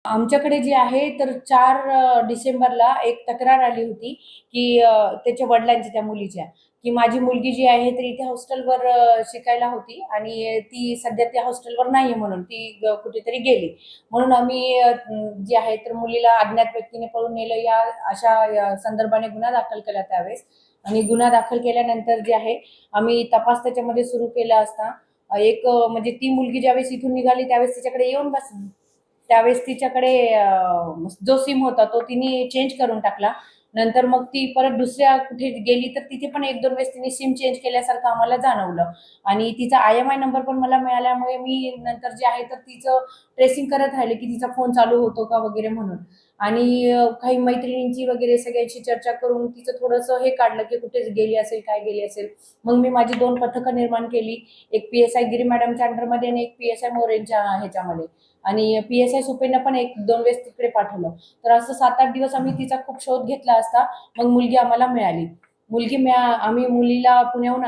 आमच्याकडे जे आहे तर 4 डिसेंबरला एक तक्रार आली होती, की त्याच्या वडिलांची त्या मुलीच्या, की माझी मुलगी जी आहे तर इथे हॉस्टेलवर शिकायला होती आणि ती सध्या त्या हॉस्टेलवर नाहीये म्हणून ती कुठेतरी गेली. म्हणून आम्ही जे आहे तर मुलीला अज्ञात व्यक्तीने पळून नेलं या अशा संदर्भाने गुन्हा दाखल केला त्यावेळेस. आणि गुन्हा दाखल केल्यानंतर जे आहे आम्ही तपास त्याच्यामध्ये सुरू केला असता म्हणजे ती मुलगी ज्यावेळेस इथून निघाली त्यावेळेस तिच्याकडे येऊन बसली. त्यावेळेस तिच्याकडे जो सिम होता तो तिने चेंज करून टाकला. नंतर मग ती परत दुसऱ्या कुठे गेली तर तिथे पण 1-2 वेळेस तिने सिम चेंज केल्यासारखं आम्हाला जाणवलं आणि तिचा IMI नंबर पण मला मिळाल्यामुळे मी नंतर जे आहे तर तिचं ट्रेसिंग करत राहिले, की तिचा फोन चालू होतो का वगैरे म्हणून. आणि काही मैत्रिणींची वगैरे सगळ्यांशी चर्चा करून तिचं थोडंसं हे काढलं, की कुठे गेली असेल, काय गेली असेल. मग मी माझी 2 पथकं निर्माण केली. एक PSI गिरी मॅडमच्या अंडरमध्ये आणि एक PSI मोरेंच्या ह्याच्यामध्ये. आणि PSI सुपेंना पण 1-2 वेळेस तिकडे पाठवलं. तर असं 7-8 दिवस आम्ही तिचा खूप शोध घेतला असता मग मुलगी आम्हाला मिळाली. आम्ही मुलीला पुण्याहून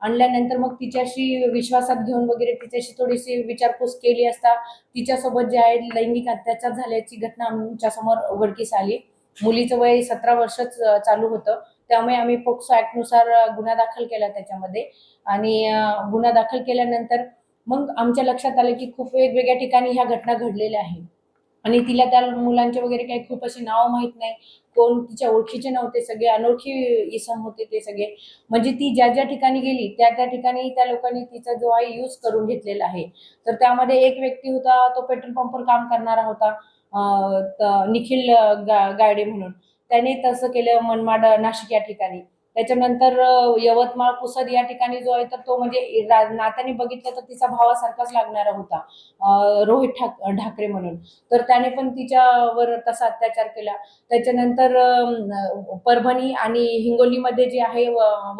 आणल्यानंतर मग तिच्याशी विश्वासात घेऊन वगैरे तिच्याशी थोडीशी विचारपूस केली असता तिच्यासोबत जे आहे लैंगिक अत्याचार झाल्याची घटना आमच्यासमोर उघडकीस आली. मुलीचं वय 17 वर्षच चालू होतं. त्यामुळे आम्ही पोक्सो ॲक्टनुसार गुन्हा दाखल केला त्याच्यामध्ये आणि गुन्हा दाखल केल्यानंतर मग आमच्या लक्षात आलं, की खूप वेगवेगळ्या ठिकाणी ह्या घटना घडलेल्या आहेत आणि तिला त्या मुलांचे वगैरे काही खूप अशी नावं माहीत नाही. कोण तिच्या ओळखीचे नव्हते, सगळे अनोळखी इसम होते ते सगळे. म्हणजे ती ज्या ठिकाणी गेली, त्या ठिकाणी त्या लोकांनी तिचा जो आहे यूज करून घेतलेला आहे. तर त्यामध्ये एक व्यक्ती होता, तो पेट्रोल पंपवर काम करणारा होता. निखिल गायडे म्हणून. त्याने तसं केलं मनमाड, नाशिक या ठिकाणी. त्याच्यानंतर यवतमाळ, पुसद या ठिकाणी जो आहे तर तो म्हणजे नात्याने बघितलं तर तिचा भावासारखाच लागणारा होता. रोहित ढाकरे म्हणून. तर त्याने पण तिच्यावर तसा अत्याचार केला. त्याच्यानंतर परभणी आणि हिंगोलीमध्ये जे आहे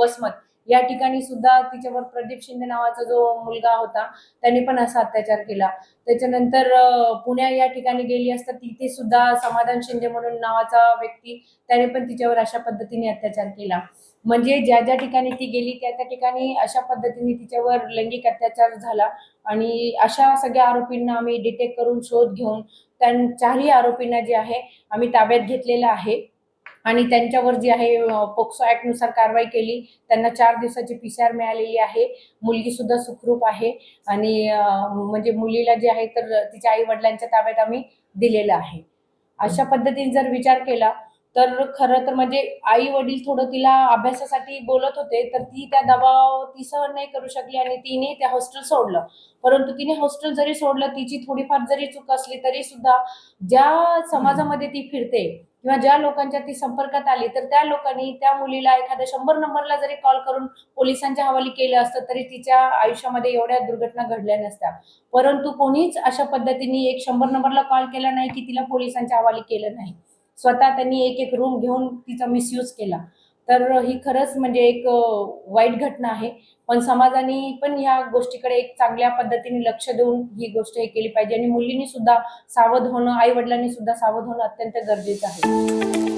वसमत या ठिकाणी सुद्धा तिच्यावर प्रदीप शिंदे नावाचा जो मुलगा होता, त्याने पण असा अत्याचार केला. त्याच्यानंतर पुण्या या ठिकाणी गेली असता तिथे सुद्धा समाधान शिंदे म्हणून नावाचा व्यक्ती, त्याने पण तिच्यावर अशा पद्धतीने अत्याचार केला. म्हणजे ज्या ठिकाणी ती गेली त्या ठिकाणी अशा पद्धतीने तिच्यावर लैंगिक अत्याचार झाला आणि अशा सगळ्या आरोपींना आम्ही डिटेक्ट करून शोध घेऊन त्या 4ही आरोपींना जे आहे आम्ही ताब्यात घेतलेलं आहे आणि त्यांच्यावर जी आहे पोक्सो ॲक्टनुसार कारवाई केली. त्यांना 4 दिवसाची PCR मिळालेली आहे. मुलगी सुद्धा सुखरूप आहे आणि म्हणजे मुलीला जे आहे तर तिच्या आई-वडिलांच्या ताब्यात आम्ही दिलेलं आहे. अशा पद्धतीने जर विचार केला तर खरं तर म्हणजे आई-वडील थोडं तिला अभ्यासासाठी बोलत होते, तर ती त्या दबाव ती सहन नाही करू शकली आणि तिने ते हॉस्टेल सोडलं. परंतु तिने हॉस्टेल जरी सोडलं, तिची थोडीफार जरी चूक असली तरी सुद्धा ज्या समाजामध्ये ती फिरते किंवा ज्या लोकांच्या ती संपर्कात आली, तर त्या लोकांनी त्या मुलीला एखाद्या 100 नंबरला जरी कॉल करून पोलिसांच्या हवाली केलं असतं, तरी तिच्या आयुष्यामध्ये एवढ्या दुर्घटना घडल्या नसत्या. परंतु कोणीच अशा पद्धतीने एक 100 नंबरला कॉल केला नाही, की तिला पोलिसांच्या हवाली केलं नाही. स्वतः त्यांनी एक रूम घेऊन तिचा मिसयूज केला. तर ही खरंच म्हणजे एक वाईट घटना आहे. पण समाजाने पण ह्या गोष्टीकडे एक चांगल्या पद्धतीने लक्ष देऊन ही गोष्ट हे केली पाहिजे आणि मुलींनी सुद्धा सावध होणं, आई-वडिलांनी सुद्धा सावध होणं अत्यंत गरजेचं आहे.